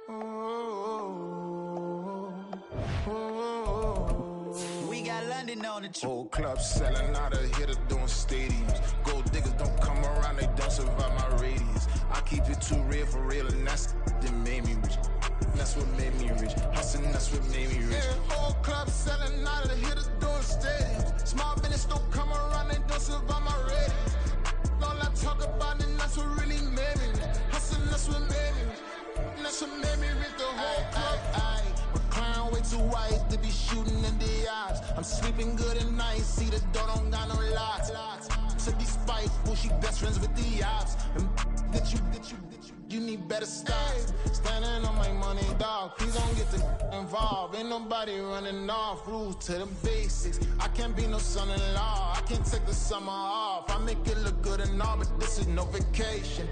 We got London on the Whole club selling out of hitter doing stadiums. Gold diggers don't come around, they don't survive my radius. I keep it too real for real, and that's that made me rich. That's what made me rich. Hustling, that's what made me rich. Yeah, whole club selling out of hitters doing stadiums. Small business don't come around, they don't survive my radius. All I talk about, and that's what really made me rich. Hustling, that's what made me rich. And that's what made me rich. The whole club. My clown way too white to be shooting in the eyes. I'm sleeping good at night, see the door don't got no locks. To be spiteful, she best friends with the ops. And you need better stop. Standing on my money, dog. Please don't get the involved. Ain't nobody running off. Rules to the basics. I can't be no son-in-law. I can't take the summer off. I make it look good and all, but this is no vacation.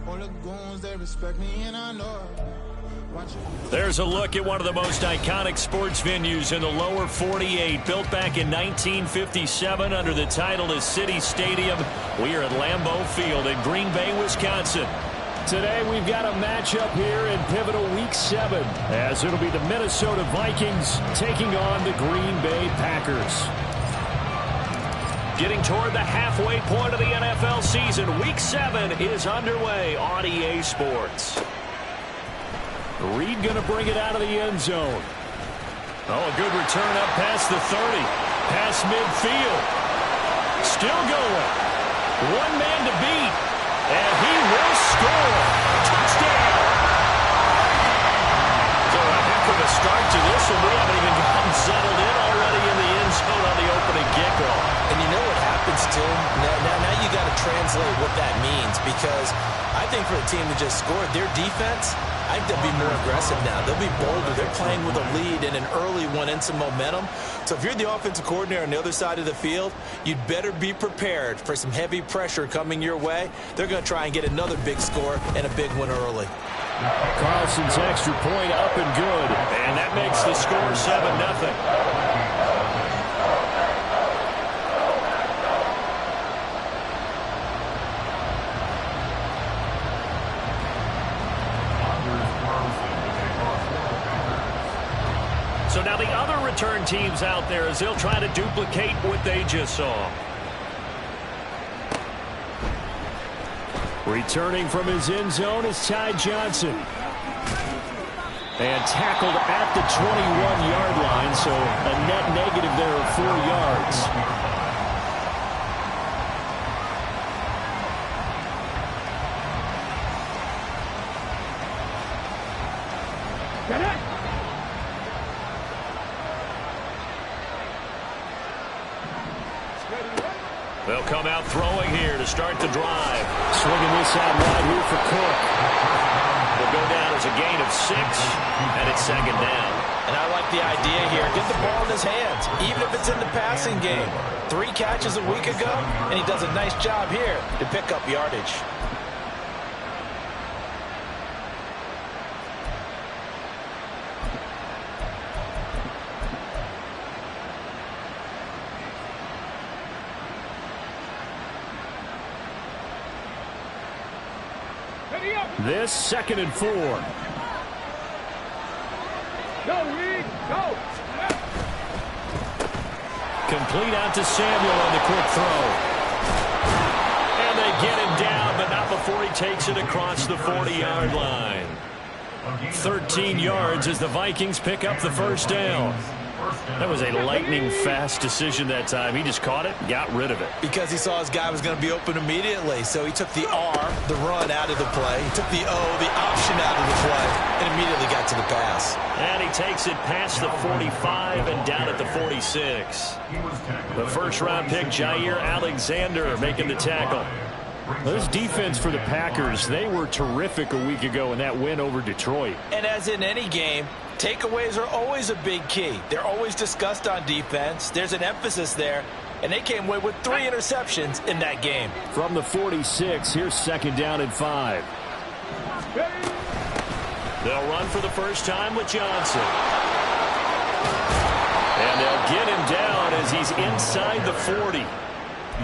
All the goons, they respect me and I know it. There's a look at one of the most iconic sports venues in the lower 48. Built back in 1957 under the title of City Stadium. We are at Lambeau Field in Green Bay, Wisconsin. Today we've got a matchup here in pivotal Week 7, as it'll be the Minnesota Vikings taking on the Green Bay Packers. Getting toward the halfway point of the NFL season, Week 7 is underway on EA Sports. Reed going to bring it out of the end zone. Oh, a good return up past the 30. Past midfield. Still going. One man to beat. And he will score. Touchdown. So a heck of a start to this one. We haven't even gotten settled in already in the end zone on the opening kickoff. And you know what happens, Tim? Now you got to translate what that means, because I think for a team that just scored, their defense, I think they'll be more aggressive now. They'll be bolder. They're playing with a lead and an early one and some momentum. So if you're the offensive coordinator on the other side of the field, you'd better be prepared for some heavy pressure coming your way. They're going to try and get another big score and a big one early. Carlson's extra point up and good. And that makes the score 7-0. So now the other return teams out there as they'll try to duplicate what they just saw. Returning from his end zone is Ty Johnson. And tackled at the 21-yard line, so a net negative there of 4 yards. They'll come out throwing here to start the drive. Swinging this out wide here for Cook. Will go down as a gain of 6, and it's second down. And I like the idea here. Get the ball in his hands, even if it's in the passing game. 3 catches a week ago, and he does a nice job here to pick up yardage. This 2nd and 4. Go, Reed, go. Complete out to Samuel on the quick throw. And they get him down, but not before he takes it across the 40-yard line. 13 yards as the Vikings pick up the first down. That was a lightning-fast decision that time. He just caught it, got rid of it. Because he saw his guy was going to be open immediately. So he took the R, the run, out of the play. He took the O, the option, out of the play, and immediately got to the pass. And he takes it past the 45 and down at the 46. The first-round pick, Jair Alexander, making the tackle. This defense for the Packers, they were terrific a week ago in that win over Detroit. And as in any game, takeaways are always a big key. They're always discussed on defense. There's an emphasis there, and they came away with 3 interceptions in that game. From the 46, here's 2nd down and 5. They'll run for the first time with Johnson. And they'll get him down as he's inside the 40.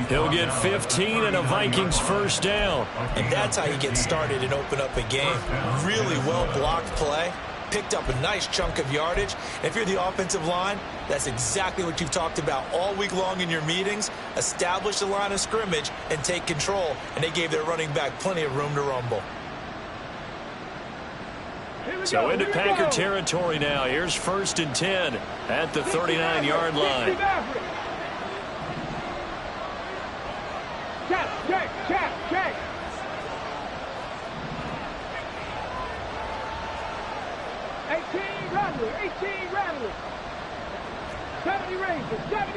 He'll get 15 and a Vikings first down. And that's how you get started and open up a game. Really well-blocked play. Picked up a nice chunk of yardage. If you're the offensive line, that's exactly what you've talked about all week long in your meetings. Establish the line of scrimmage and take control. And they gave their running back plenty of room to rumble. So into Packer territory now. Here's 1st and 10 at the 39-yard line. Check. 18 Rattlers. 70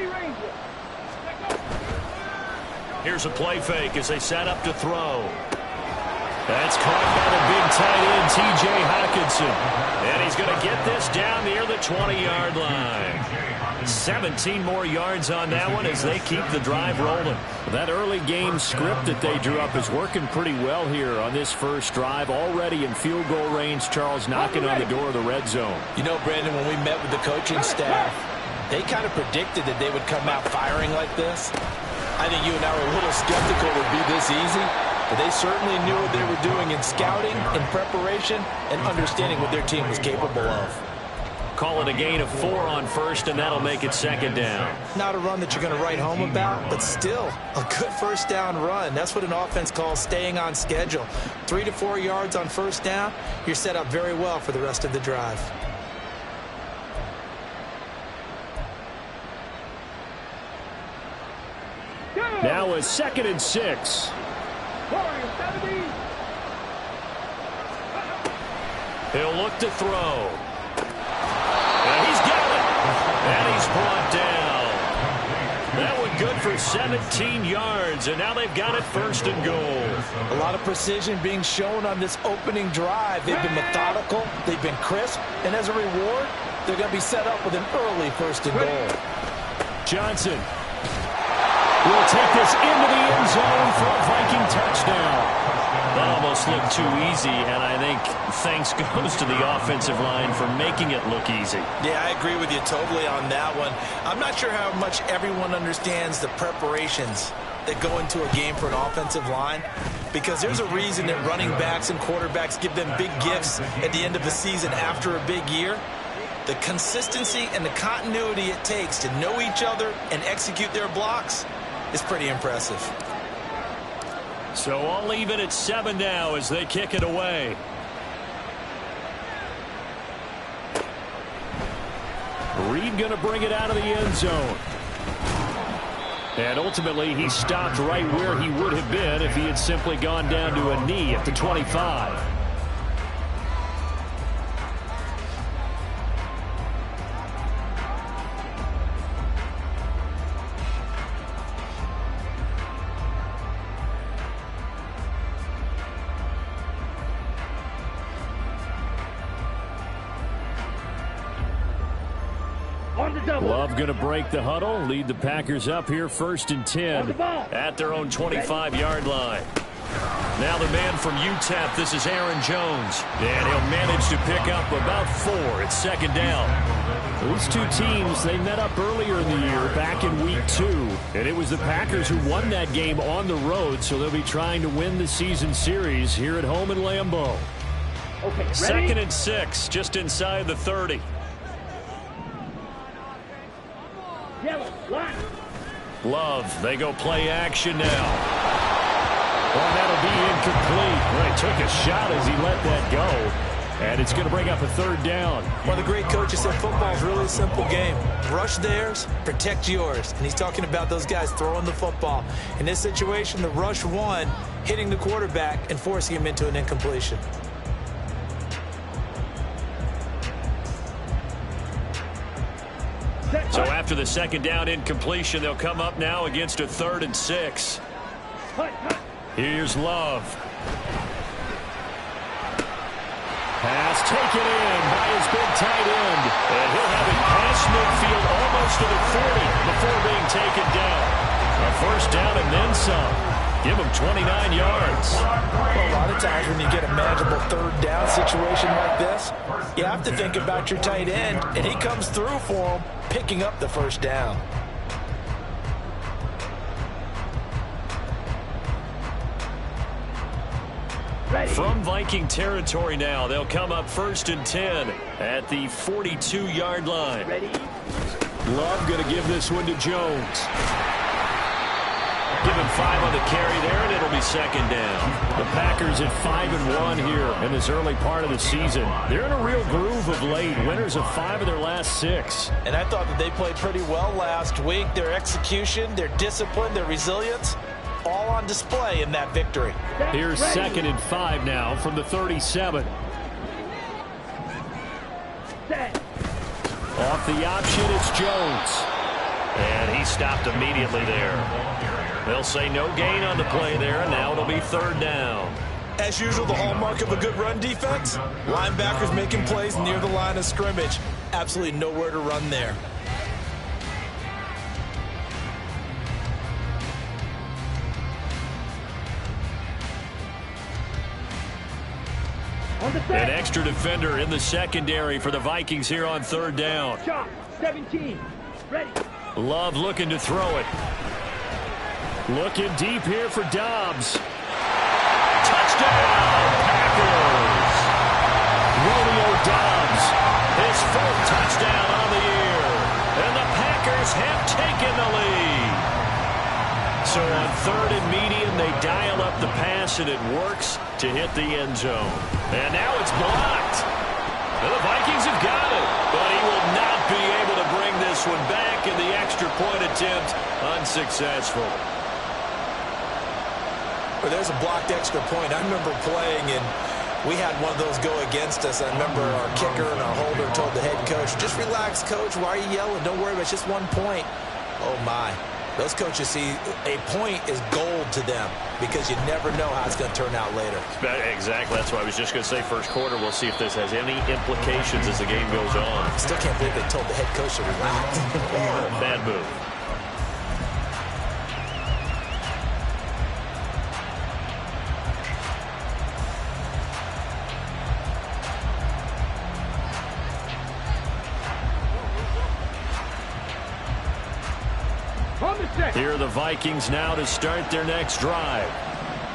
Rangers. Here's a play fake as they set up to throw. That's caught by the big tight end, T.J. Hockenson. And he's going to get this down near the 20-yard line. 17 more yards on that one as they keep the drive rolling. That early game script that they drew up is working pretty well here on this first drive. Already in field goal range, Charles knocking on the door of the red zone. You know, Brandon, when we met with the coaching staff, they kind of predicted that they would come out firing like this. I think you and I were a little skeptical it would be this easy. But they certainly knew what they were doing in scouting, in preparation, and understanding what their team was capable of. Call it a gain of 4 on first, and that'll make it 2nd down. Not a run that you're going to write home about, but still a good first down run. That's what an offense calls staying on schedule. 3 to 4 yards on first down, you're set up very well for the rest of the drive. Now a 2nd and 6. He'll look to throw. And he's got it. And he's brought down. That one good for 17 yards. And now they've got it 1st and goal. A lot of precision being shown on this opening drive. They've been methodical. They've been crisp. And as a reward, they're going to be set up with an early 1st and goal. Johnson will take this into the end zone for a Viking touchdown. That almost looked too easy, and I think thanks goes to the offensive line for making it look easy. Yeah, I agree with you totally on that one. I'm not sure how much everyone understands the preparations that go into a game for an offensive line, because there's a reason that running backs and quarterbacks give them big gifts at the end of the season after a big year. The consistency and the continuity it takes to know each other and execute their blocks is pretty impressive. So I'll leave it at 7 now as they kick it away. Reed going to bring it out of the end zone. And ultimately he stopped right where he would have been if he had simply gone down to a knee at the 25. Love going to break the huddle, lead the Packers up here 1st and 10 at their own 25-yard line. Now the man from UTEP, this is Aaron Jones, and he'll manage to pick up about 4 at 2nd down. These two teams, they met up earlier in the year, back in week 2, and it was the Packers who won that game on the road, so they'll be trying to win the season series here at home in Lambeau. Okay, 2nd and 6, just inside the 30. Love, they go play action now. Well, that'll be incomplete. Well, he took a shot as he let that go. And it's going to bring up a 3rd down. Well, the great coach has said football is really a simple game. Rush theirs, protect yours. And he's talking about those guys throwing the football. In this situation, the rush one, hitting the quarterback and forcing him into an incompletion. So after the 2nd down incompletion, they'll come up now against a 3rd and 6. Here's Love. Pass taken in by his big tight end. And he'll have it past midfield almost to the 40 before being taken down. A 1st down and then some. Give him 29 yards. Well, a lot of times when you get a manageable 3rd down situation like this, you have to think about your tight end, and he comes through for him, picking up the 1st down. From Viking territory now, they'll come up 1st and 10 at the 42-yard line. Love going to give this one to Jones. Give him 5 on the carry there, and it'll be 2nd down. The Packers at 5-1 here in this early part of the season. They're in a real groove of late. Winners of 5 of their last 6. And I thought that they played pretty well last week. Their execution, their discipline, their resilience, all on display in that victory. Here's 2nd and 5 now from the 37. Off the option, it's Jones. And he stopped immediately there. They'll say no gain on the play there, and now it'll be 3rd down. As usual, the hallmark of a good run defense, linebackers making plays near the line of scrimmage. Absolutely nowhere to run there. An extra defender in the secondary for the Vikings here on 3rd down. 17. Ready. Love looking to throw it. Looking deep here for Dobbs. Touchdown, Packers! Romeo Dobbs, his 4th touchdown on the year. And the Packers have taken the lead. So on 3rd and medium, they dial up the pass, and it works to hit the end zone. And now it's blocked. And the Vikings have got it, but he will not be able to bring this one back, and the extra point attempt unsuccessful. Well, there's a blocked extra point. I remember playing, and we had one of those go against us. I remember our kicker and our holder told the head coach, just relax, coach. Why are you yelling? Don't worry about it. It's just 1 point. Oh, my. Those coaches see a point is gold to them because you never know how it's going to turn out later. Exactly. That's why I was just going to say 1st quarter. We'll see if this has any implications as the game goes on. I still can't believe they told the head coach to relax. Bad move. Here are the Vikings now to start their next drive.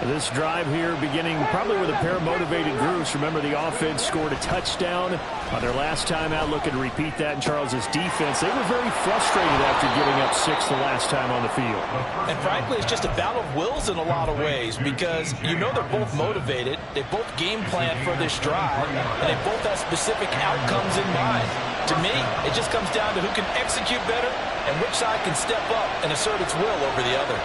This drive here beginning probably with a pair of motivated groups. Remember, the offense scored a touchdown on their last time out. Looking to repeat that in Charles's defense. They were very frustrated after giving up 6 the last time on the field. And frankly, it's just a battle of wills in a lot of ways because you know they're both motivated. They both game plan for this drive, and they both have specific outcomes in mind. To me, it just comes down to who can execute better and which side can step up and assert its will over the other.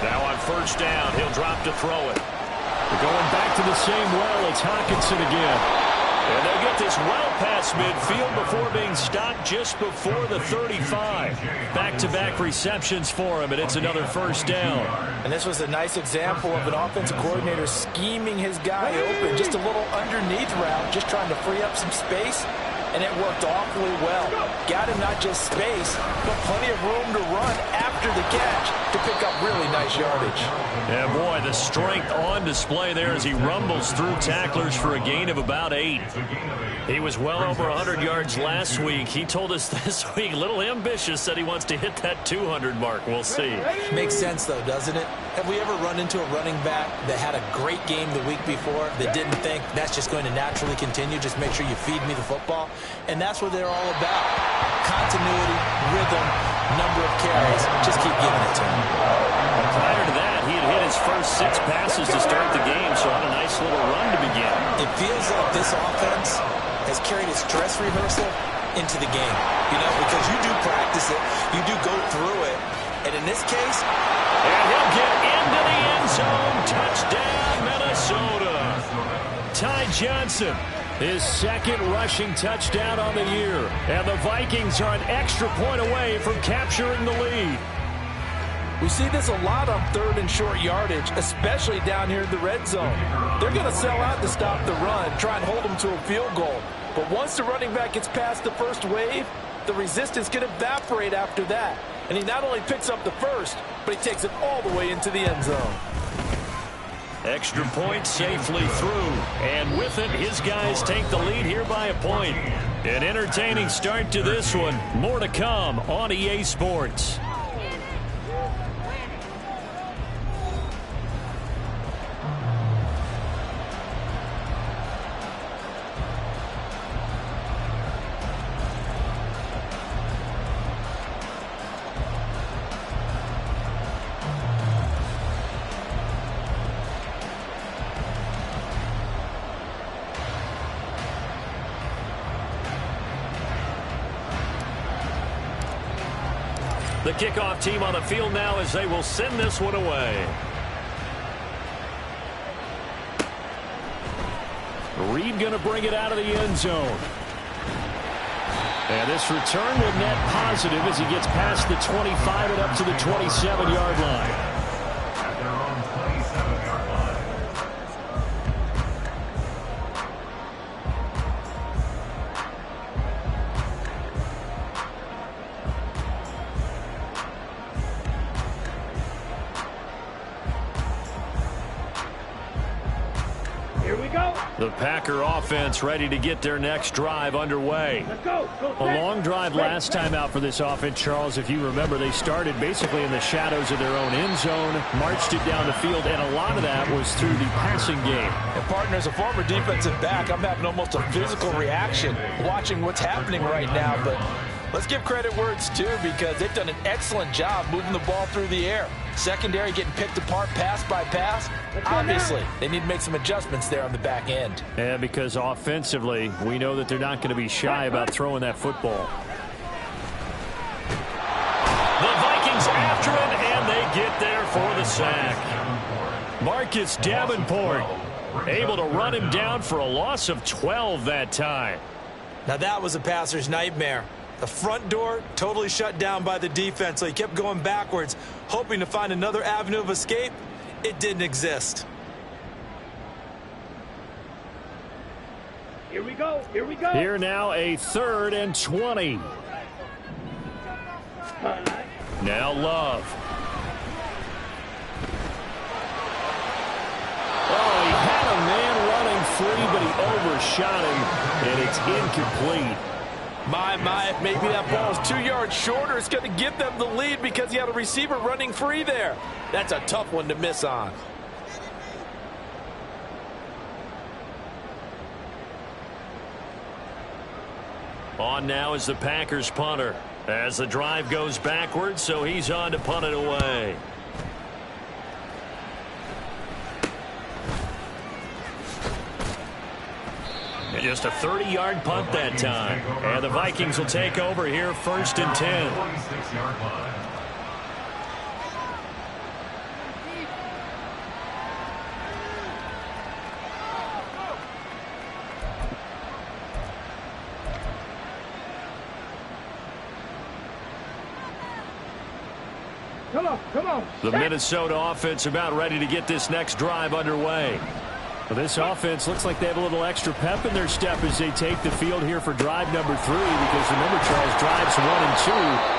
Now on 1st down, he'll drop to throw it. They're going back to the same well. It's Hockenson again. And they'll get this well past midfield before being stopped just before the 35. Back-to-back receptions for him, and it's another 1st down. And this was a nice example of an offensive coordinator scheming his guy open. Just a little underneath route, just trying to free up some space. And it worked awfully well. Got him not just space, but plenty of room to run after the catch to pick up really nice yardage. Yeah, boy, the strength on display there as he rumbles through tacklers for a gain of about 8. He was well over 100 yards last week. He told us this week, a little ambitious, said he wants to hit that 200 mark. We'll see. Makes sense, though, doesn't it? Have we ever run into a running back that had a great game the week before that didn't think that's just going to naturally continue? Just make sure you feed me the football. And that's what they're all about. Continuity, rhythm, number of carries. Just keep giving it to him. Prior to that, he had hit his first 6 passes to start the game, so on a nice little run to begin. It feels like this offense has carried its dress rehearsal into the game. You know, because you do practice it, you do go through it, and in this case... And he'll get into the end zone. Touchdown, Minnesota. Ty Johnson, his 2nd rushing touchdown on the year. And the Vikings are an extra point away from capturing the lead. We see this a lot on 3rd and short yardage, especially down here in the red zone. They're going to sell out to stop the run, try and hold them to a field goal. But once the running back gets past the first wave, the resistance can evaporate after that. And he not only picks up the first, but he takes it all the way into the end zone. Extra point safely through. And with it, his guys take the lead here by a point. An entertaining start to this one. More to come on EA Sports. The kickoff team on the field now as they will send this one away. Reed going to bring it out of the end zone. And this return will net positive as he gets past the 25 and up to the 27-yard line. The Packer offense ready to get their next drive underway. Let's go. A long drive last time out for this offense, Charles. If you remember, they started basically in the shadows of their own end zone, marched it down the field, and a lot of that was through the passing game. And partner, as a former defensive back, I'm having almost a physical reaction watching what's happening right now. But let's give credit where it's due, because they've done an excellent job moving the ball through the air. Secondary getting picked apart pass by pass. Obviously, they need to make some adjustments there on the back end. And because offensively, we know that they're not going to be shy about throwing that football. The Vikings after it, and they get there for the sack. Marcus Davenport able to run him down for a loss of 12 that time. Now that was a passer's nightmare. The front door totally shut down by the defense, so he kept going backwards, hoping to find another avenue of escape. It didn't exist. Here we go. Here we go. Here now, a 3rd and 20. Now Love. Oh, he had a man running free, but he overshot him, and it's incomplete. My, maybe that ball is 2 yards shorter. It's going to give them the lead because he had a receiver running free there. That's a tough one to miss on. On now is the Packers punter as the drive goes backwards, so he's on to punt it away. And just a 30-yard punt that time. And the Vikings will take over here, 1st and 10. Come on. The Minnesota offense about ready to get this next drive underway. Well, this offense looks like they have a little extra pep in their step as they take the field here for drive number 3, because remember, Charles, drives 1 and 2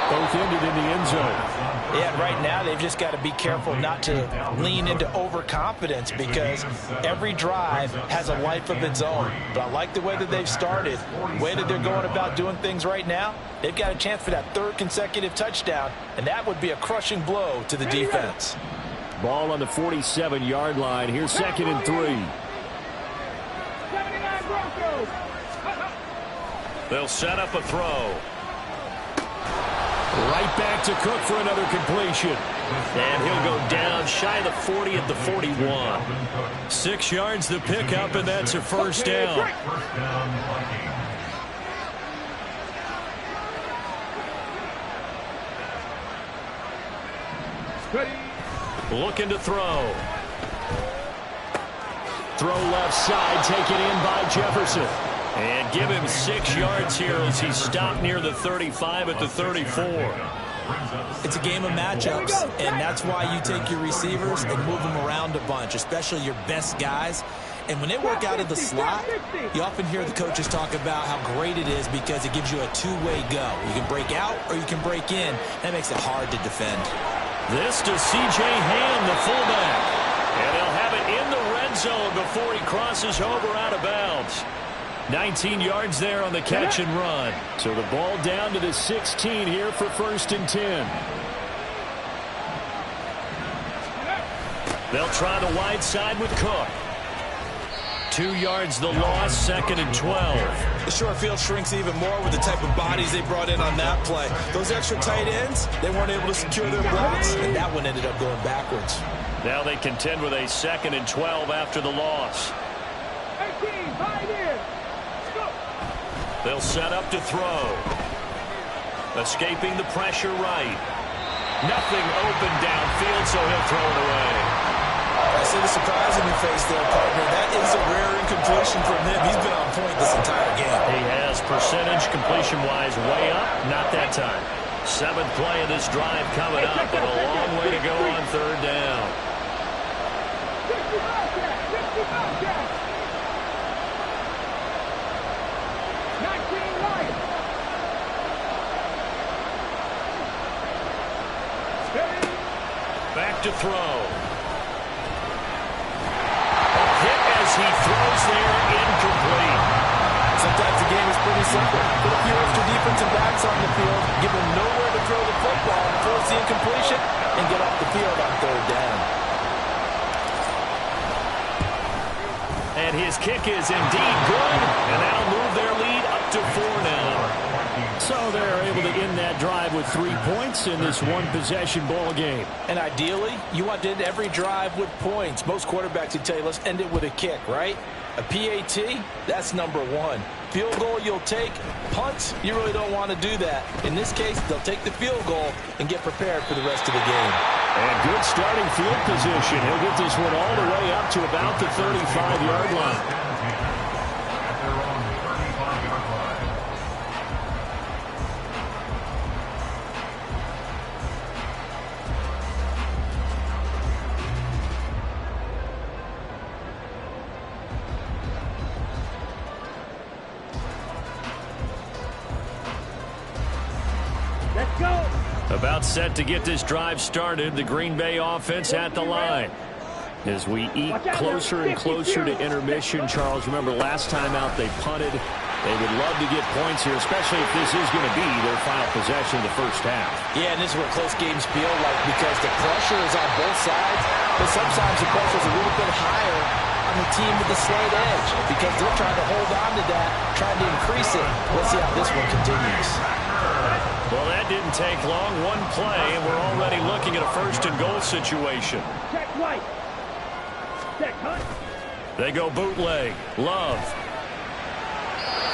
both ended in the end zone. Yeah, right now they've just got to be careful not to lean into overconfidence, because every drive has a life of its own. But I like the way that they've started, the way that they're going about doing things right now. They've got a chance for that 3rd consecutive touchdown, and that would be a crushing blow to the defense. Ball on the 47-yard line. Here's 2nd and 3. 79 Broncos. They'll set up a throw. Right back to Cook for another completion. And he'll go down shy of the 40 at the 41. 6 yards the pickup, and that's a 1st down. Looking to throw. Throw left side, taken in by Jefferson. And give him 6 yards here as he's stopped near the 35 at the 34. It's a game of matchups, and that's why you take your receivers and move them around a bunch, especially your best guys. And when they work out of the slot, you often hear the coaches talk about how great it is because it gives you a two-way go. You can break out or you can break in. That makes it hard to defend. This to C.J. Ham, the fullback. And they'll have it in the red zone before he crosses over out of bounds. 19 yards there on the catch and run. So the ball down to the 16 here for 1st and 10. They'll try the wide side with Cook. 2 yards the loss, 2nd and 12. The short field shrinks even more with the type of bodies they brought in on that play. Those extra tight ends, they weren't able to secure their blocks, and that one ended up going backwards. Now they contend with a 2nd and 12 after the loss. 18, 5 years. Go. They'll set up to throw. Escaping the pressure right. Nothing open downfield, so he'll throw it away. I see the surprise in your face there, partner. That is a rare incompletion from him. He's been on point this entire game. He has percentage completion-wise way up. Not that time. 7th play of this drive coming up, but a long way to go on 3rd down. 19 right. Back to throw. A hit as he throws there, incomplete. Sometimes the game is pretty simple. Put a few extra defensive backs on the field, give them nowhere to throw the football, force the incompletion, and get off the field on 3rd down. And his kick is indeed good, and that'll move their lead up to 4 now. So they're able to end that drive with 3 points in this one-possession ball game. And ideally, you want to end every drive with points. Most quarterbacks would tell you, let's end it with a kick, right? A PAT, that's number 1. Field goal you'll take. Punts, you really don't want to do that. In this case, they'll take the field goal and get prepared for the rest of the game. And good starting field position. He'll get this one all the way up to about the 35-yard line. Let's go. About set to get this drive started, the Green Bay offense at the line. As we eat closer and closer to intermission, Charles, remember last time out they punted. They would love to get points here, especially if this is going to be their final possession of the first half. Yeah, and this is what close games feel like because the pressure is on both sides, but sometimes the pressure is a little bit higher on the team with the slight edge because they're trying to hold on to that, trying to increase it. Let's see how this one continues. Well, that didn't take long. One play, and we're already looking at a 1st-and-goal situation. Check right. Check hunt. They go bootleg. Love.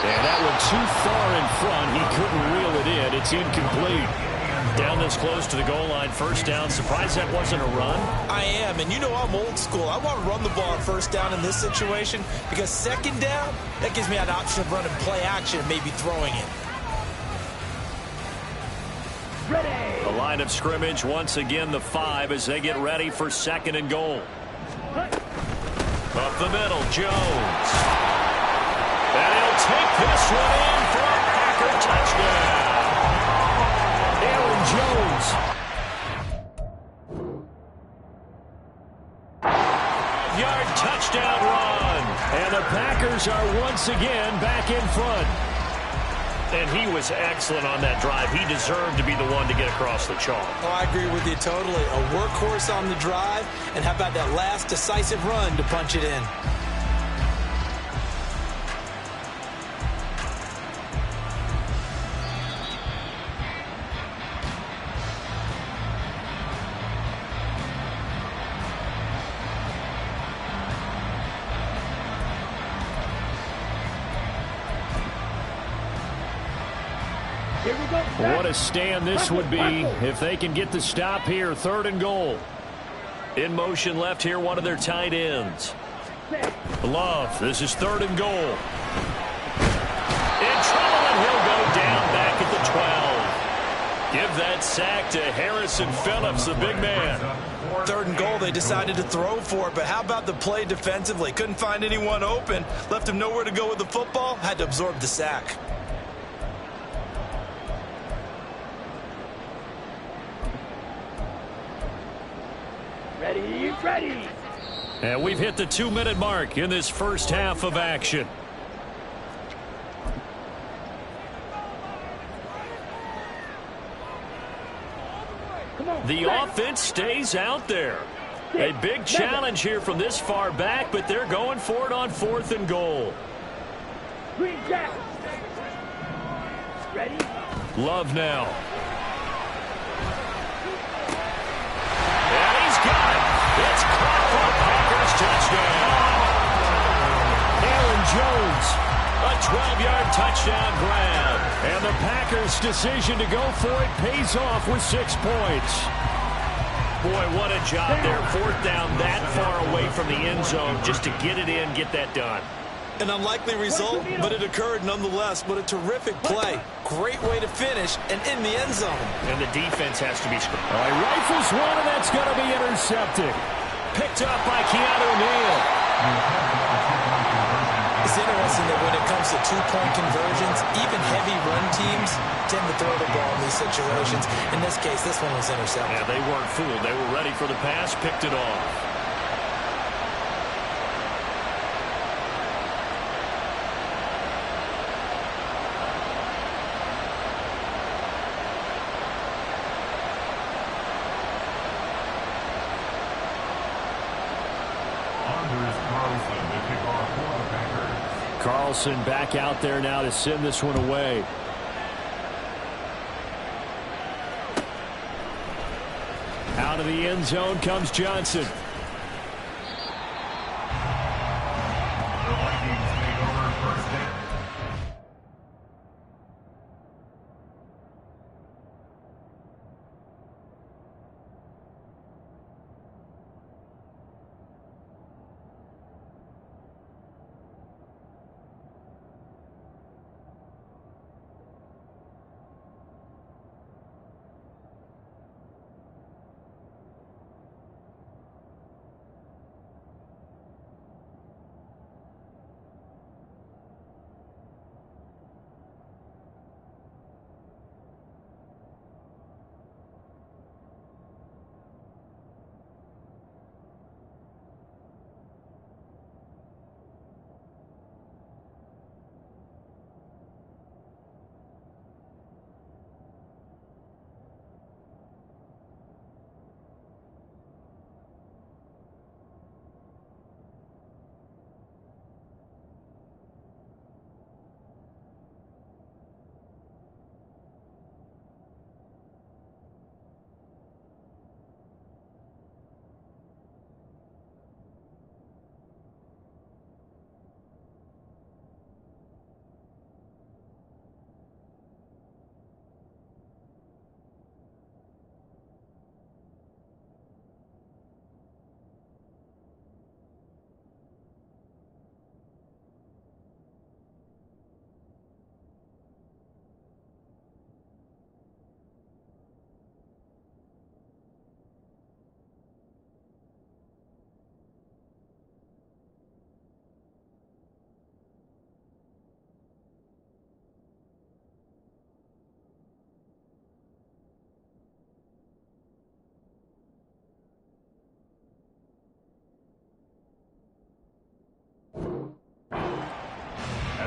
And that one too far in front. He couldn't reel it in. It's incomplete. Down this close to the goal line. 1st down. Surprised that wasn't a run? I am, and you know I'm old school. I want to run the ball on 1st down in this situation because 2nd down, that gives me an option of running play action and maybe throwing it. Ready. The line of scrimmage, once again, the 5 as they get ready for 2nd and goal. Up the middle, Jones. And he'll take this one in for a Packer touchdown. Aaron Jones. 5-yard touchdown run. And the Packers are once again back in front. And he was excellent on that drive. He deserved to be the one to get across the chalk. Oh, I agree with you totally. A workhorse on the drive, and how about that last decisive run to punch it in? What a stand this would be if they can get the stop here. 3rd and goal. In motion left here, one of their tight ends. Love, this is 3rd and goal. In trouble, and he'll go down back at the 12. Give that sack to Harrison Phillips, the big man. 3rd and goal, they decided to throw for it, but how about the play defensively? Couldn't find anyone open, left him nowhere to go with the football, had to absorb the sack. Ready, ready. And we've hit the 2-minute mark in this first half of action. The offense stays out there. A big challenge here from this far back, but they're going for it on 4th and goal. Green Jack. Ready? Love now. And he's got it. It's caught for a Packers touchdown. Aaron Jones A 12-yard touchdown grab. And the Packers' decision to go for it pays off with 6 points. Boy, what a job there. 4th down that far away from the end zone just to get it in, get that done. An unlikely result, but it occurred nonetheless. But a terrific play. Great way to finish and in the end zone. And the defense has to be strong. He rifles one, and that's going to be intercepted. Picked up by Keanu Neal. It's interesting that when it comes to two-point conversions, even heavy run teams tend to throw the ball in these situations. In this case, this one was intercepted. Yeah, they weren't fooled. They were ready for the pass, picked it off. Carlson back out there now to send this one away. Out of the end zone comes Johnson.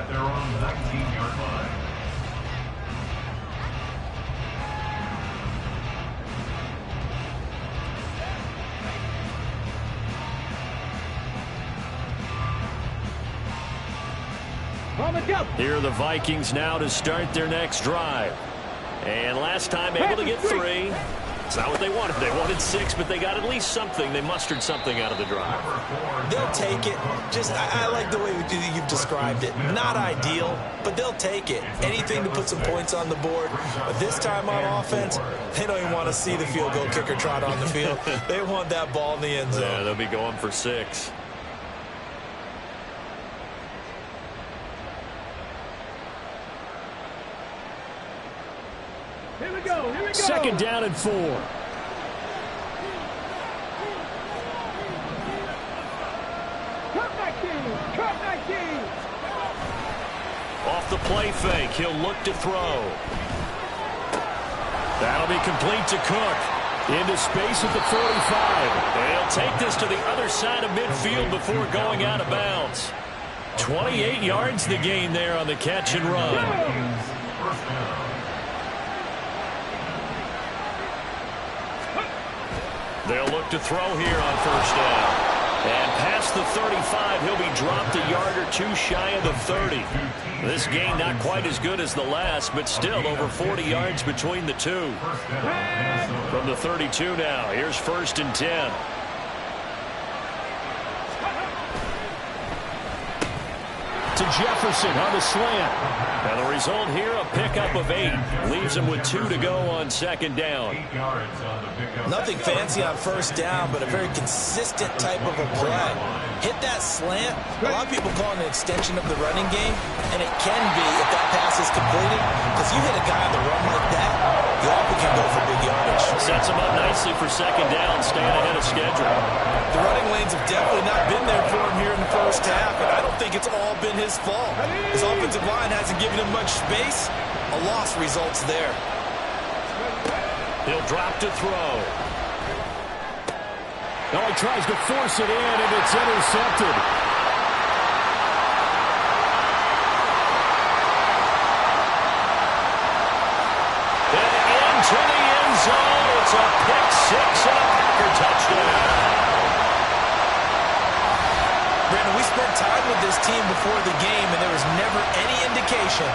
Their own 19-yard line. Here are the Vikings now to start their next drive. And last time able to get 3. It's not what they wanted. They wanted 6, but they got at least something. They mustered something out of the drive. They'll take it. I like the way you've described it. Not ideal, but they'll take it. Anything to put some points on the board. But this time on offense, they don't even want to see the field goal kicker trot on the field. They want that ball in the end zone. Yeah, they'll be going for 6. Here we go. 2nd down and 4. Cut 19. Off the play fake, he'll look to throw. That'll be complete to Cook. Into space at the 45. And he'll take this to the other side of midfield before going out of bounds. 28 yards the gain there on the catch and run. They'll look to throw here on 1st down. And past the 35, he'll be dropped a yard or 2 shy of the 30. This gain not quite as good as the last, but still over 40 yards between the two. From the 32 now, here's 1st and 10. to Jefferson on the slant. And the result here, a pickup of 8. Leaves him with 2 to go on second down. 8 yards on the pickup. Nothing fancy on first down, but a very consistent type of a play. Hit that slant. A lot of people call it an extension of the running game, and it can be if that pass is completed, because you hit a guy on the run like that, you often can go for big yardage. Sets him up nicely for second down, staying ahead of schedule. The running lanes have definitely not been there for him here in the first half, and I don't think it's all been his fault. His offensive line hasn't given him much space. A loss results there. He'll drop to throw. Now he tries to force it in, and it's intercepted. And into the end zone. It's a pick 6 and a Packer touchdown. Brandon, we spent time with this team before the game, and there was never any indication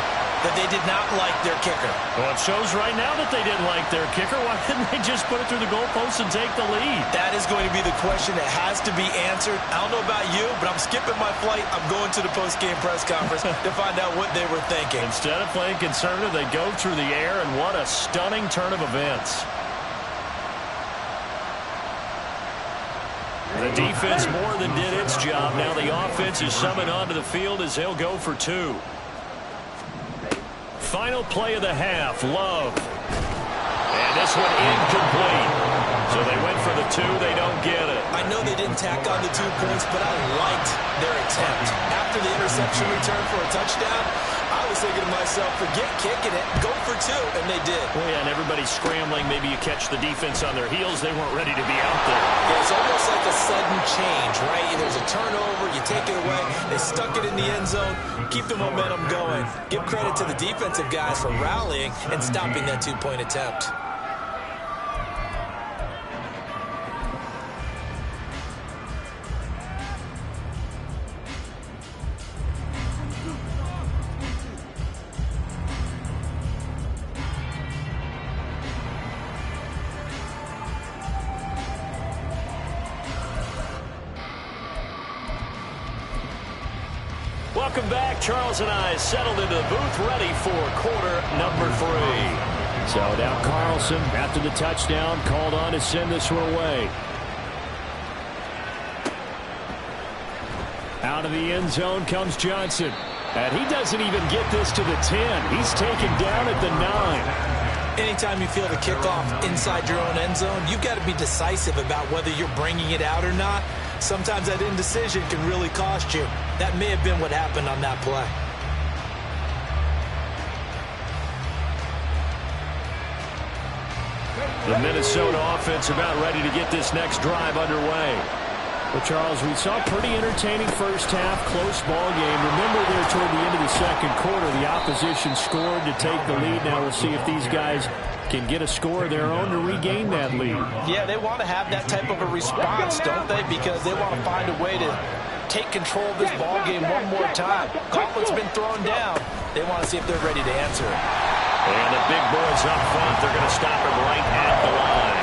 that they did not like their kicker. Well, it shows right now that they didn't like their kicker. Why didn't they just put it through the goalpost and take the lead? That is going to be the question that has to be answered. I don't know about you, but I'm skipping my flight. I'm going to the post-game press conference to find out what they were thinking. Instead of playing conservative, they go through the air, and what a stunning turn of events. The defense more than did its job. Now the offense is summoned onto the field as they'll go for 2. Final play of the half, Love. And this one incomplete. So they went for the 2, they don't get it. I know they didn't tack on the 2 points, but I liked their attempt. After the interception return for a touchdown, I was thinking to myself, forget kicking it, go for 2, and they did. Well, yeah, and everybody's scrambling. Maybe you catch the defense on their heels. They weren't ready to be out there. Yeah, it's almost like a sudden change, right? There's a turnover, you take it away, they stuck it in the end zone, keep the momentum going. Give credit to the defensive guys for rallying and stopping that 2-point attempt. Welcome back. Charles and I settled into the booth, ready for quarter number 3. So now Carlson, after the touchdown, called on to send this one away. Out of the end zone comes Johnson. And he doesn't even get this to the 10. He's taken down at the 9. Anytime you feel the kickoff inside your own end zone, you've got to be decisive about whether you're bringing it out or not. Sometimes that indecision can really cost you. That may have been what happened on that play. The Minnesota offense about ready to get this next drive underway. Well, Charles, we saw a pretty entertaining first half, close ball game. Remember there toward the end of the second quarter, the opposition scored to take the lead. Now we'll see if these guys can get a score of their own to regain that lead. Yeah, they want to have that type of a response, don't they? Because they want to find a way to take control of this ball game one more time. Gauntlet's been thrown down. They want to see if they're ready to answer it. And the big boys up front, they're going to stop him right at the line.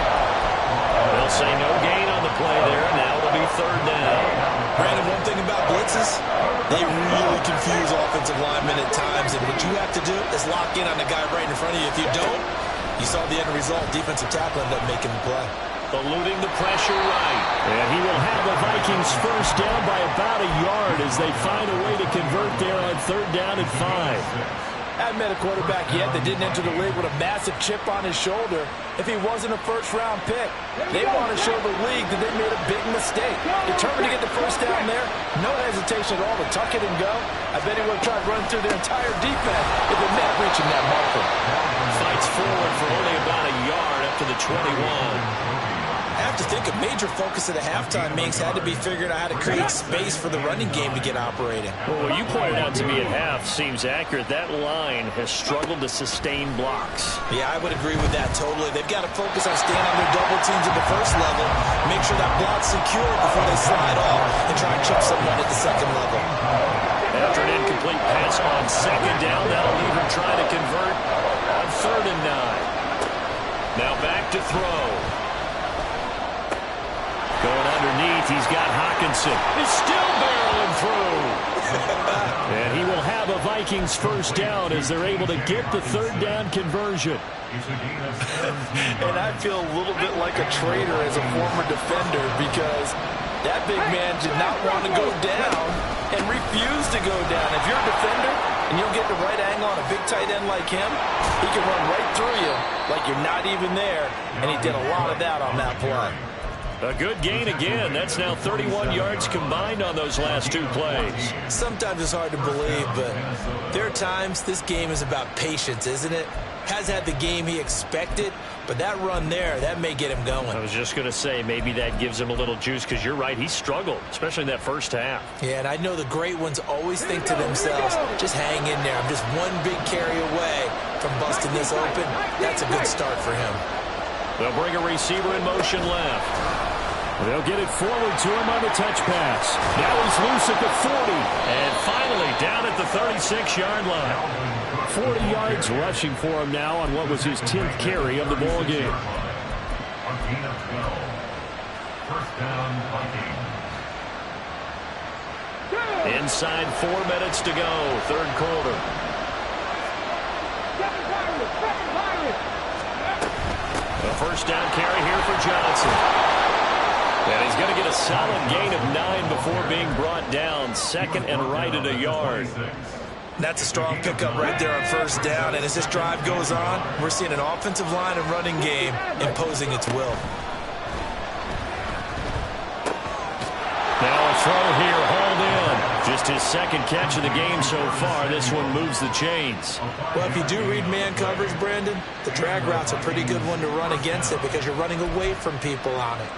They'll say no gain on the play there. Now it'll be third down. Brandon, one thing about blitzes, they really confuse offensive linemen at times. And what you have to do is lock in on the guy right in front of you. If you don't, you saw the end result. Defensive tackle ended up making the play. Eluding the pressure right. And he will have the Vikings first down by about a yard as they find a way to convert there on third down and 5. I haven't met a quarterback yet that didn't enter the league with a massive chip on his shoulder if he wasn't a first-round pick. They want to show the league that they made a big mistake. Determined to get the first down there, no hesitation at all to tuck it and go. I bet he would have tried running through their entire defense if it meant reaching that marker. Fights forward for only about a yard up to the 21. I have to think a major focus of the halftime makes had to be figuring out how to create space for the running game to get operating. Well, what you pointed out to me at half seems accurate. That line has struggled to sustain blocks. Yeah, I would agree with that totally. They've got to focus on staying on their double teams at the first level, make sure that block's secure before they slide off and try and chip someone at the second level. After an incomplete pass on second down, that'll leave him trying to convert on third and 9. Now back to throw. Going underneath, he's got Hawkinson. He's still barreling through. And he Vikings first down as they're able to get the third down conversion. And I feel a little bit like a traitor as a former defender because that big man did not want to go down and refused to go down. If you're a defender and you'll get the right angle on a big tight end like him, he can run right through you like you're not even there, and he did a lot of that on that play. A good gain again. That's now 31 yards combined on those last two plays. Sometimes it's hard to believe, but there are times this game is about patience, isn't it? Has had the game he expected, but that run there, that may get him going. I was just going to say, maybe that gives him a little juice because you're right, he struggled, especially in that first half. Yeah, and I know the great ones always think to themselves, just hang in there. I'm just one big carry away from busting this open. That's a good start for him. They'll bring a receiver in motion left. They'll get it forward to him on the touch pass. Now he's loose at the 40. And finally down at the 36-yard line. 40 yards rushing for him now on what was his 10th carry of the ball game. Inside 4 minutes to go, third quarter. A first down carry here for Johnson. And he's going to get a solid gain of 9 before being brought down. Second and right at a yard. That's a strong pickup right there on first down. And as this drive goes on, we're seeing an offensive line and running game imposing its will. Now a throw here, hauled in. Just his second catch of the game so far. This one moves the chains. Well, if you do read man coverage, Brandon, the drag route's a pretty good one to run against it because you're running away from people on it.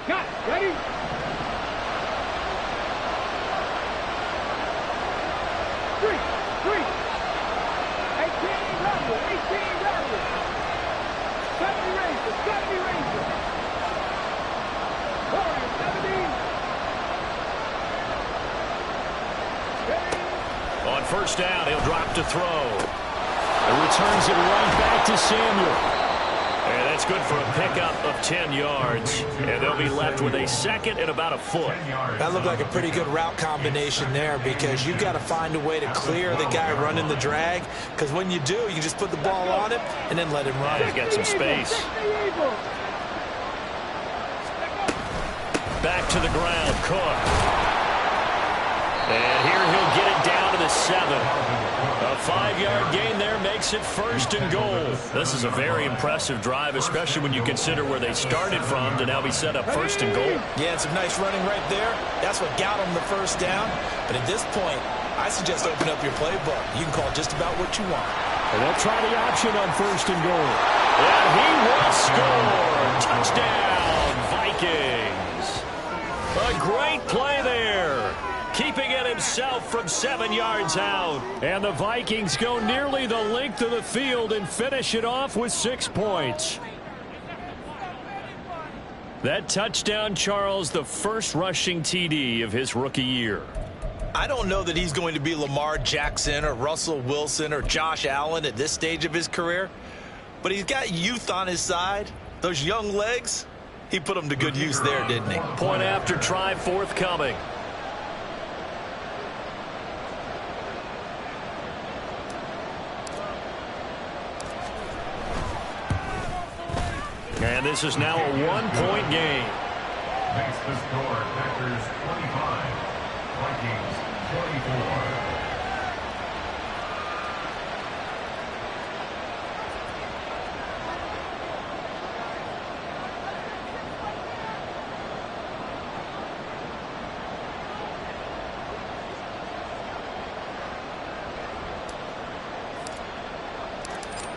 Got ready. 3. 18 double. 70 Rangers. 70 Rangers. 70. On first down, he'll drop to throw. And returns it right back to Samuel. And that's good for a pickup of 10 yards. And they'll be left with a second and about a foot. That looked like a pretty good route combination there because you've got to find a way to clear the guy running the drag. Because when you do, you just put the ball on him and then let him run. Yeah, got some space. Back to the ground, Cook. And here he'll get it down to the 7. A 5-yard gain there makes it first and goal. This is a very impressive drive, especially when you consider where they started from to now be set up first and goal. Yeah, and some nice running right there. That's what got them the first down. But at this point, I suggest open up your playbook. You can call just about what you want. And they'll try the option on first and goal. And he will score. Touchdown, Vikings. A great play there. Keeping it himself from 7 yards out. And the Vikings go nearly the length of the field and finish it off with 6 points. That touchdown, Charles, the first rushing TD of his rookie year. I don't know that he's going to be Lamar Jackson or Russell Wilson or Josh Allen at this stage of his career, but he's got youth on his side. Those young legs, he put them to good use there, didn't he? Point after try forthcoming. And this is now a 1-point game. Makes the score Packers 25, Vikings 24.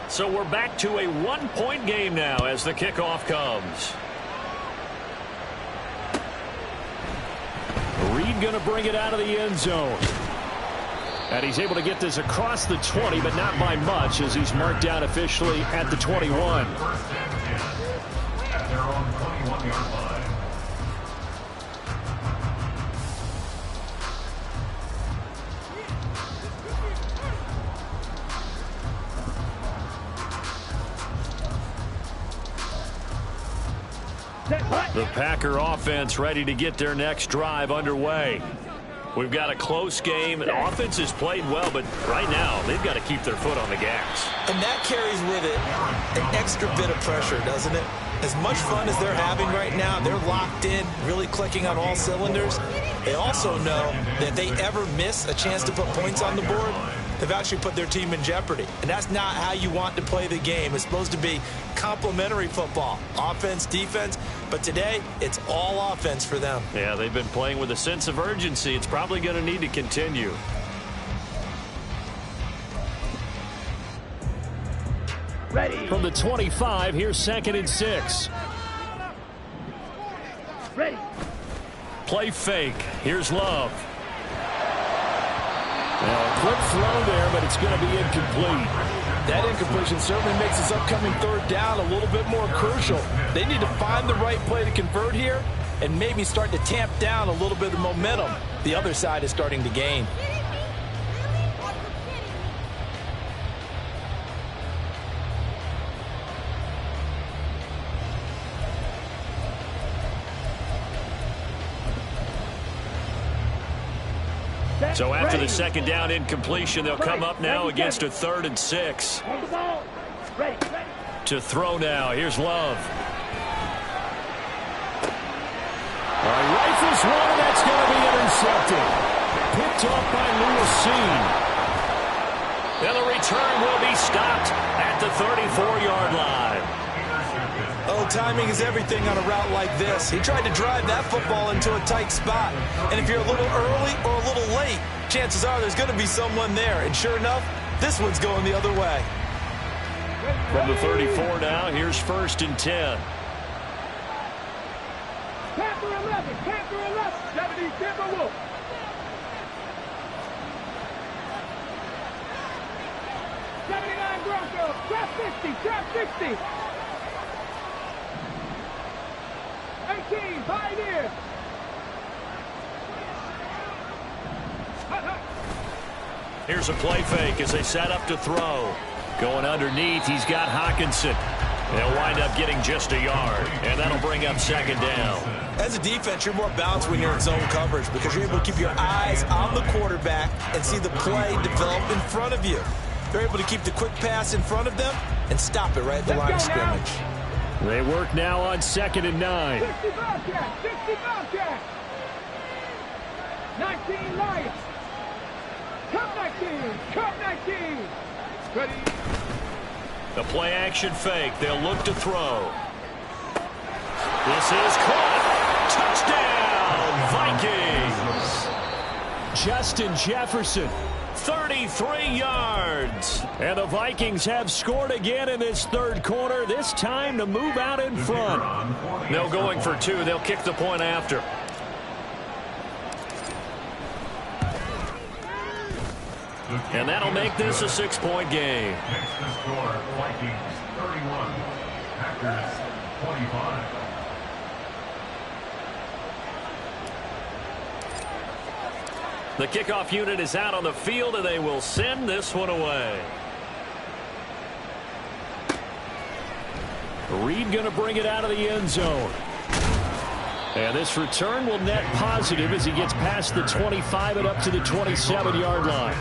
So we're back to a 1-point game now as the kickoff comes. Reed going to bring it out of the end zone. And he's able to get this across the 20, but not by much as he's marked down officially at the 21. First and 10 at their own 21-yard line. Set. The Packer offense ready to get their next drive underway. We've got a close game. The offense has played well, but right now they've got to keep their foot on the gas. And that carries with it an extra bit of pressure, doesn't it? As much fun as they're having right now, they're locked in, really clicking on all cylinders. They also know that if they ever miss a chance to put points on the board, they've actually put their team in jeopardy. And that's not how you want to play the game. It's supposed to be complementary football, offense, defense. But today, it's all offense for them. Yeah, they've been playing with a sense of urgency. It's probably going to need to continue. Ready. From the 25, here's 2nd and 6. Ready. Play fake. Here's Love. Now, a quick throw there, but it's going to be incomplete. That incompletion certainly makes this upcoming 3rd down a little bit more crucial. They need to find the right play to convert here and maybe start to tamp down a little bit of momentum the other side is starting to gain. So after the 2nd down incompletion, they'll come up now against a 3rd and 6. On the ball. Ready. To throw now. Here's Love. Rifles one, and that's going to be intercepted. Picked off by Lewis. And the return will be stopped at the 34-yard line. Oh, timing is everything on a route like this. He tried to drive that football into a tight spot. And if you're a little early or a little late, chances are there's going to be someone there. And sure enough, this one's going the other way. From the 34 now, here's 1st and 10. Panther 11. Panther 11. 70 Timberwolves. Broncos. Trap 60. Trap 60. 18. Pioneers. Here's a play fake as they set up to throw. Going underneath, he's got Hawkinson. They'll wind up getting just a yard, and that'll bring up 2nd down. As a defense, you're more balanced when you're in zone coverage because you're able to keep your eyes on the quarterback and see the play develop in front of you. They're able to keep the quick pass in front of them and stop it right at the line of scrimmage. They work now on 2nd and 9. 60 Bobcats. 60 Bobcats. 19 Lions. Cup 19. Cup 19. Ready. The play action fake. They'll look to throw. This is caught. Touchdown, Vikings. Justin Jefferson, 33 yards. And the Vikings have scored again in this 3rd quarter, this time to move out in front. No going for 2. They'll kick the point after. And that'll make this a 6-point game. Next to score, Vikings 31, Packers 25. The kickoff unit is out on the field, and they will send this one away. Reed going to bring it out of the end zone. And this return will net positive as he gets past the 25 and up to the 27-yard line.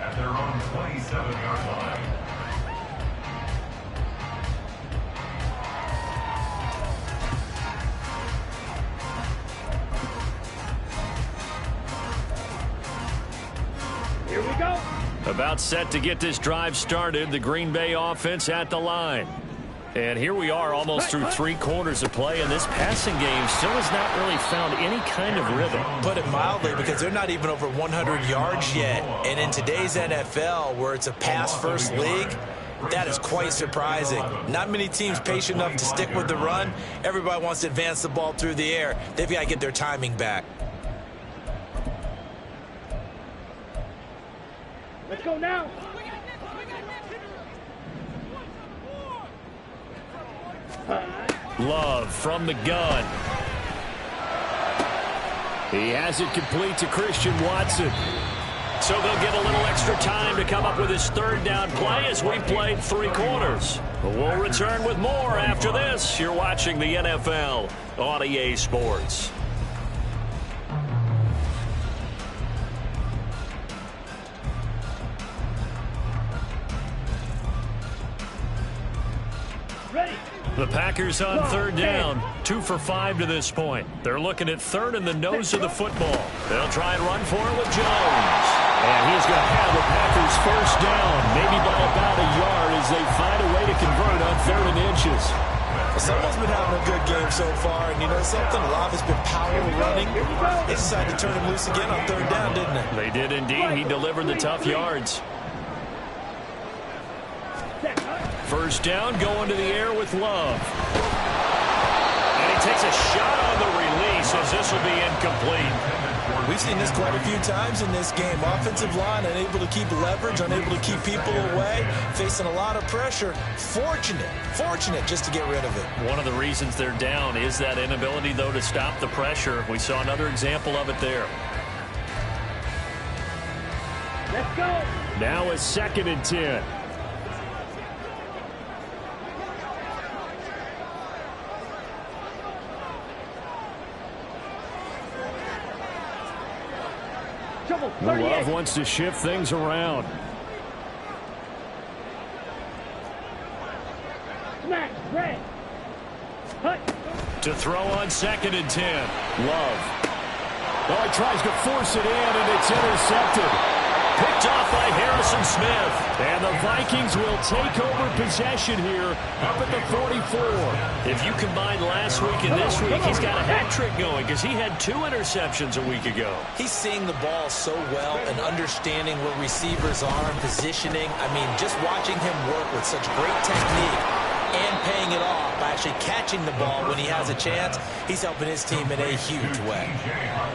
At their own 27-yard line. Here we go. About set to get this drive started. The Green Bay offense at the line. And here we are almost through 3 quarters of play, and this passing game still has not really found any kind of rhythm. Put it mildly, because they're not even over 100 yards yet. And in today's NFL, where it's a pass-first league, that is quite surprising. Not many teams patient enough to stick with the run. Everybody wants to advance the ball through the air. They've got to get their timing back. Let's go now. Love from the gun. He has it complete to Christian Watson. So they'll get a little extra time to come up with his third down play as we played 3 quarters. We'll return with more after this. You're watching the NFL on EA Sports. The Packers on third down, 2 for 5 to this point. They're looking at third in the nose of the football. They'll try and run for it with Jones. And he's going to have the Packers first down, maybe by about a yard as they find a way to convert on 3rd and inches. Well, someone's been having a good game so far, and you know something? A lot has been power running. They decided to turn him loose again on 3rd down, didn't they? They did indeed. He delivered the tough yards. First down, going to the air with Love. And he takes a shot on the release as this will be incomplete. We've seen this quite a few times in this game. Offensive line unable to keep leverage, unable to keep people away, facing a lot of pressure. Fortunate just to get rid of it. One of the reasons they're down is that inability, though, to stop the pressure. We saw another example of it there. Let's go. Now a 2nd and 10. Love wants to shift things around. Smash, red. Hut. To throw on 2nd and 10. Love. Oh, he tries to force it in, and it's intercepted. Picked off by Harrison Smith. And the Vikings will take over possession here up at the 44. If you combine last week and this week, he's got a hat trick going because he had 2 interceptions a week ago. He's seeing the ball so well and understanding where receivers are and positioning. I mean, just watching him work with such great technique and paying it off by actually catching the ball when he has a chance, he's helping his team in a huge way.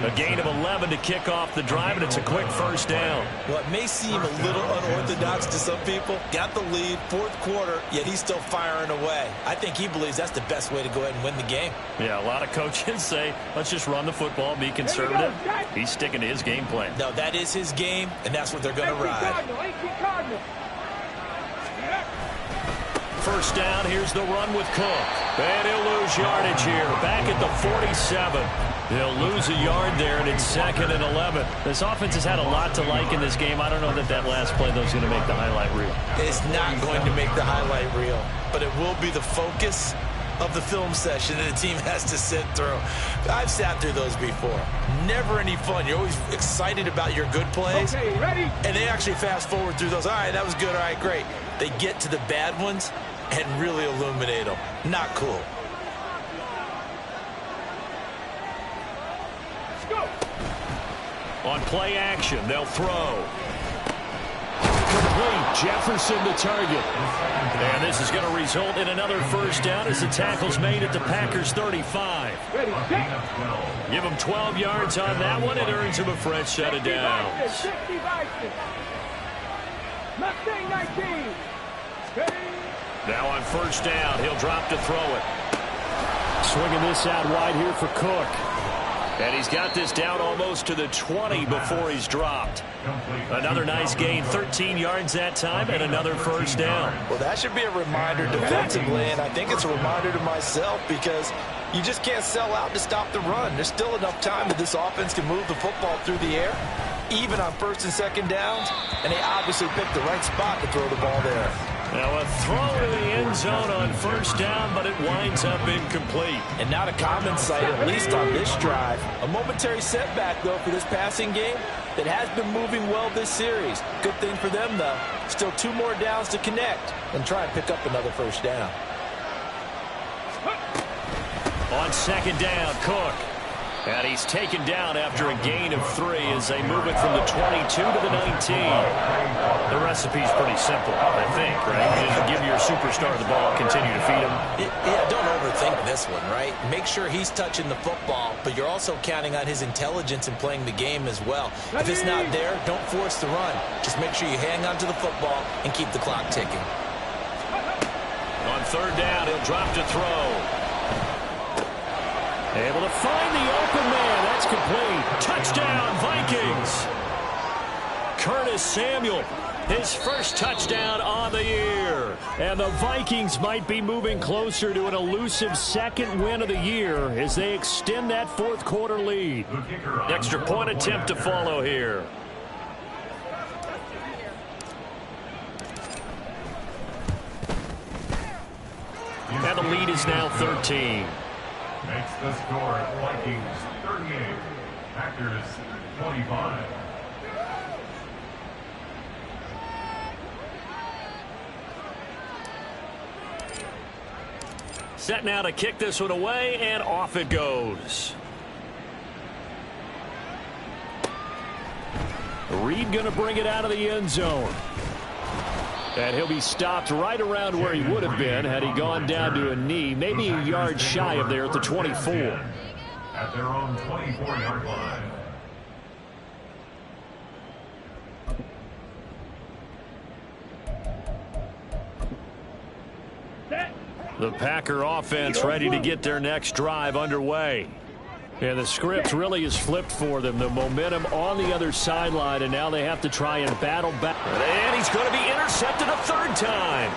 A gain of 11 to kick off the drive, and it's a quick first down. Well, it may seem a little unorthodox to some people. Got the lead, 4th quarter, yet he's still firing away. I think he believes that's the best way to go ahead and win the game. Yeah, a lot of coaches say, let's just run the football, be conservative. He's sticking to his game plan. No, that is his game, and that's what they're going to ride. First down, here's the run with Cook. And he'll lose yardage here, back at the 47. He'll lose a yard there, and it's 2nd and 11. This offense has had a lot to like in this game. I don't know that last play, though, is going to make the highlight reel. It's not going to make the highlight reel, but it will be the focus of the film session that the team has to sit through. I've sat through those before. Never any fun. You're always excited about your good plays. Okay, ready? And they actually fast forward through those. All right, that was good. All right, great. They get to the bad ones and really illuminate them. Not cool. On play action, they'll throw. Complete. Jefferson the target. And this is going to result in another first down as the tackle's made at the Packers 35. Ready, set. Give him 12 yards on that one. It earns him a fresh set of downs. 60 Vikings. Mustang 19. Ready. Now on first down, he'll drop to throw it. Swinging this out wide here for Cook. And he's got this down almost to the 20 before he's dropped. Another nice gain, 13 yards that time, and another first down. Well, that should be a reminder defensively, and I think it's a reminder to myself because you just can't sell out to stop the run. There's still enough time that this offense can move the football through the air, even on 1st and 2nd downs, and they obviously picked the right spot to throw the ball there. Now a throw to the end zone on first down, but it winds up incomplete. And not a common sight, at least on this drive. A momentary setback, though, for this passing game that has been moving well this series. Good thing for them, though. Still 2 more downs to connect and try and pick up another first down. On 2nd down, Cook. And he's taken down after a gain of 3 as they move it from the 22 to the 19. The recipe's pretty simple, I think, right? You just give your superstar the ball, continue to feed him. Yeah, don't overthink this one, right? Make sure he's touching the football, but you're also counting on his intelligence in playing the game as well. If it's not there, don't force the run. Just make sure you hang on to the football and keep the clock ticking. On 3rd down, he'll drop to throw. Able to find the open man. That's complete. Touchdown, Vikings. Curtis Samuel, his first touchdown on the year. And the Vikings might be moving closer to an elusive second win of the year as they extend that fourth quarter lead. Extra point attempt to follow here. And the lead is now 13. Makes the score Vikings 38, Packers 25. Set now to kick this one away, and off it goes. Reed going to bring it out of the end zone. And he'll be stopped right around where he would have been had he gone down to a knee, maybe a yard shy of there at the 24. At their own 24-yard line. The Packer offense ready to get their next drive underway. And the script really is flipped for them. The momentum on the other sideline, and now they have to try and battle back. And he's going to be intercepted a third time.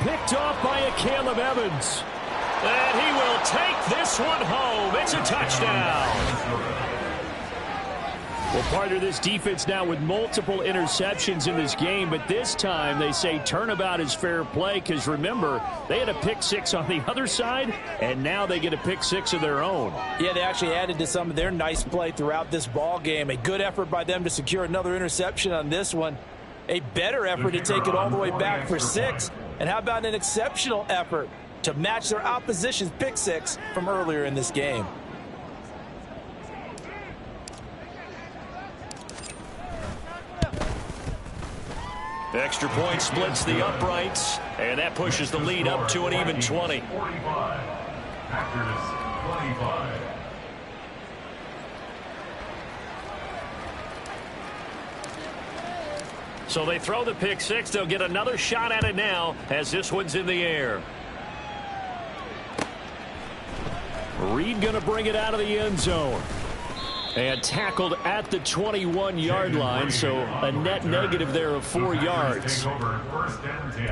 Picked off by a Caleb Evans. And he will take this one home. It's a touchdown. Well, partner, this defense now with multiple interceptions in this game, but this time they say turnabout is fair play because, remember, they had a pick six on the other side, and now they get a pick six of their own. Yeah, they actually added to some of their nice play throughout this ball game. A good effort by them to secure another interception on this one. A better effort to take it all the way back for 6. And how about an exceptional effort to match their opposition's pick six from earlier in this game? Extra point splits the uprights, and that pushes the lead up to an even 20. 45. Packers 25. So they throw the pick six. They'll get another shot at it now as this one's in the air. Reed going to bring it out of the end zone. And tackled at the 21-yard line, so a net negative there of 4 yards. Take over 1st and 10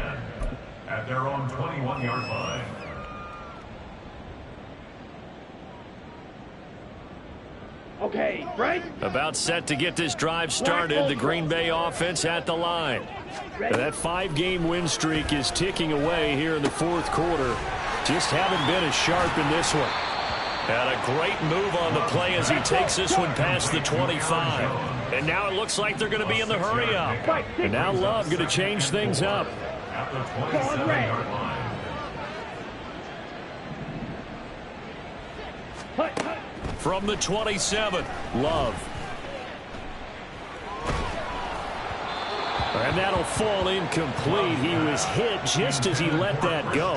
at their own 21-yard line. Okay, right? About set to get this drive started. The Green Bay offense at the line. That 5-game win streak is ticking away here in the fourth quarter. Just haven't been as sharp in this one. And a great move on the play as he takes this one past the 25. And now it looks like they're going to be in the hurry up. And now Love going to change things up. At the 27-yard line. From the 27, Love. And that'll fall incomplete. He was hit just as he let that go.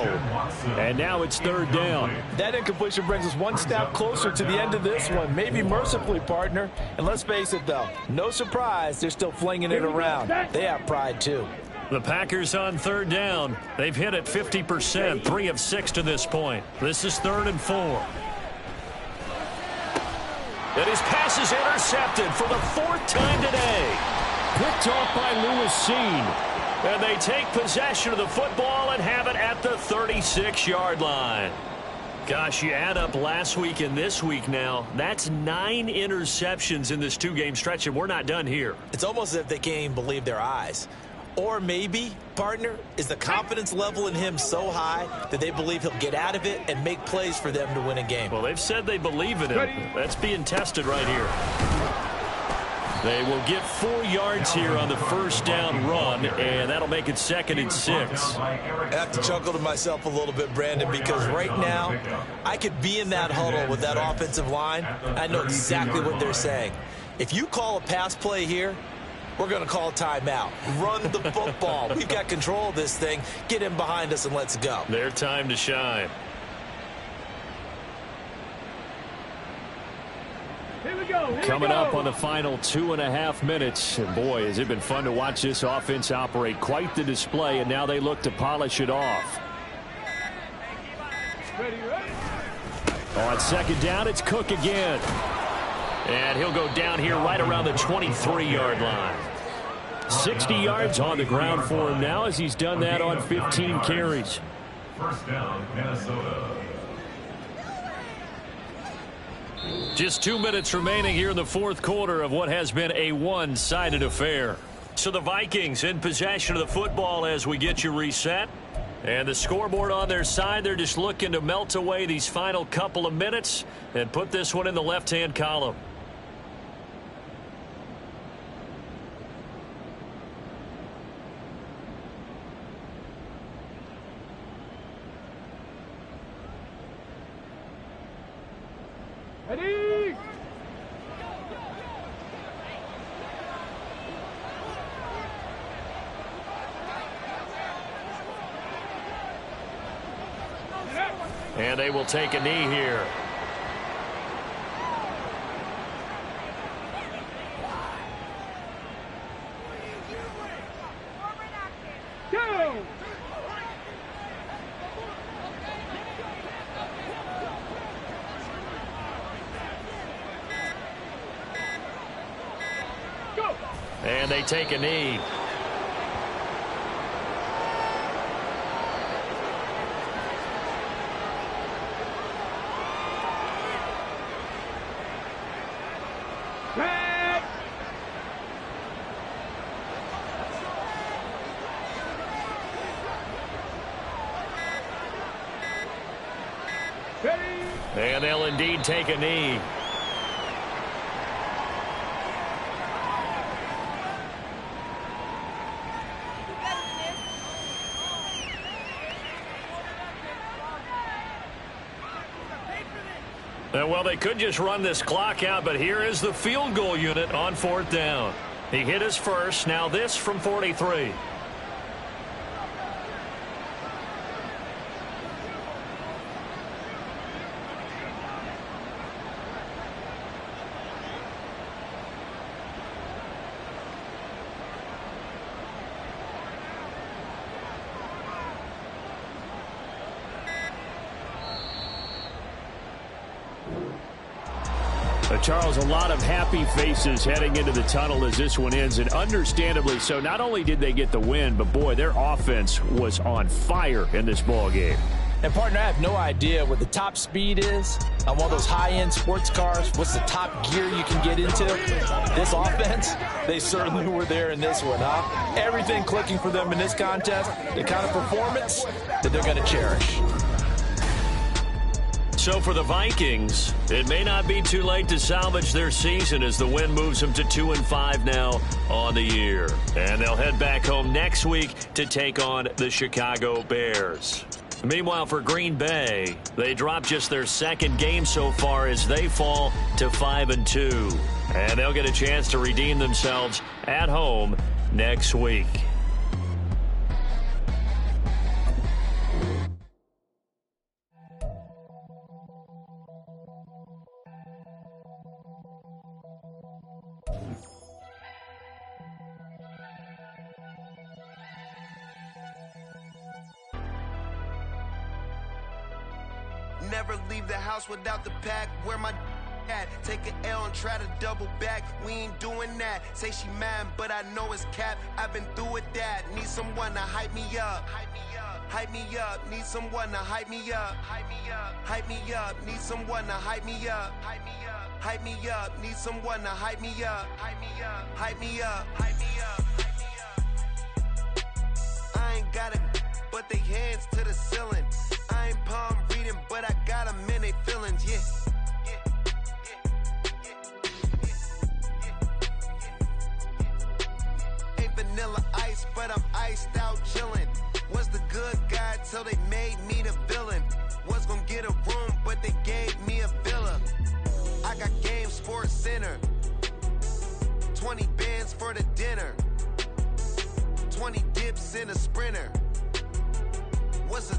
And now it's 3rd down. That incompletion brings us one step closer to the end of this one. Maybe mercifully, partner. And let's face it, though, no surprise, they're still flinging it around. They have pride, too. The Packers on 3rd down. They've hit it 50%, 3 of 6 to this point. This is 3rd and 4. And his pass is intercepted for the 4th time today. Picked off by Lewis Seen. And they take possession of the football and have it at the 36-yard line. Gosh, you add up last week and this week now, that's 9 interceptions in this 2-game stretch, and we're not done here. It's almost as if they can't even believe their eyes. Or maybe, partner, is the confidence level in him so high that they believe he'll get out of it and make plays for them to win a game. Well, they've said they believe in him. That's being tested right here. They will get 4 yards here on the 1st down run, and that'll make it 2nd and 6. I have to chuckle to myself a little bit, Brandon, because right now I could be in that huddle with that offensive line. I know exactly what they're saying. If you call a pass play here, we're going to call a timeout. Run the football. We've got control of this thing. Get him behind us and let's go. Their time to shine. Coming up on the final 2.5 minutes. And boy, has it been fun to watch this offense operate. Quite the display, and now they look to polish it off. On 2nd down, it's Cook again. And he'll go down here right around the 23-yard line. 60 yards on the ground for him now as he's done that on 15 carries. First down, Minnesota. Just 2 minutes remaining here in the fourth quarter of what has been a one-sided affair. So the Vikings in possession of the football as we get you reset. And the scoreboard on their side, they're just looking to melt away these final couple of minutes and put this one in the left-hand column. Ready? And they will take a knee here. Go! Go! And they take a knee. Back! Ready? And they'll indeed take a knee. Well, they could just run this clock out, but here is the field goal unit on fourth down. He hit his first. Now this from 43. Charles, a lot of happy faces heading into the tunnel as this one ends, and understandably so. Not only did they get the win, but boy, their offense was on fire in this ball game. And partner, I have no idea what the top speed is on one of those high-end sports cars. What's the top gear you can get into? This offense, they certainly were there in this one, huh? Everything clicking for them in this contest, the kind of performance that they're going to cherish. So for the Vikings, it may not be too late to salvage their season as the win moves them to 2-5 now on the year. And they'll head back home next week to take on the Chicago Bears. Meanwhile, for Green Bay, they drop just their second game so far as they fall to 5-2. And they'll get a chance to redeem themselves at home next week. Never leave the house without the pack. Where my at? Take an L and try to double back. We ain't doing that. Say she mad, but I know it's cap. I've been through with that. Need someone to hype me up. Hype me up. Hype me up. Need someone to hype me up. Hype me up. Hype me up. Need someone to hype me up. Hype me up. Hype me up. Need someone to hype me up. Hype me up. Hype me up. Hype me up. Hype me up. I ain't got it, but they hands to the ceiling. I ain't palm reading, but I got them in they feelings, yeah. Ain't vanilla ice, but I'm iced out chillin'. Was the good guy till they made me the villain. Was gonna get a room, but they gave me a villa. I got Game Sports Center. 20 bands for the dinner. 20 dips in a Sprinter. What's a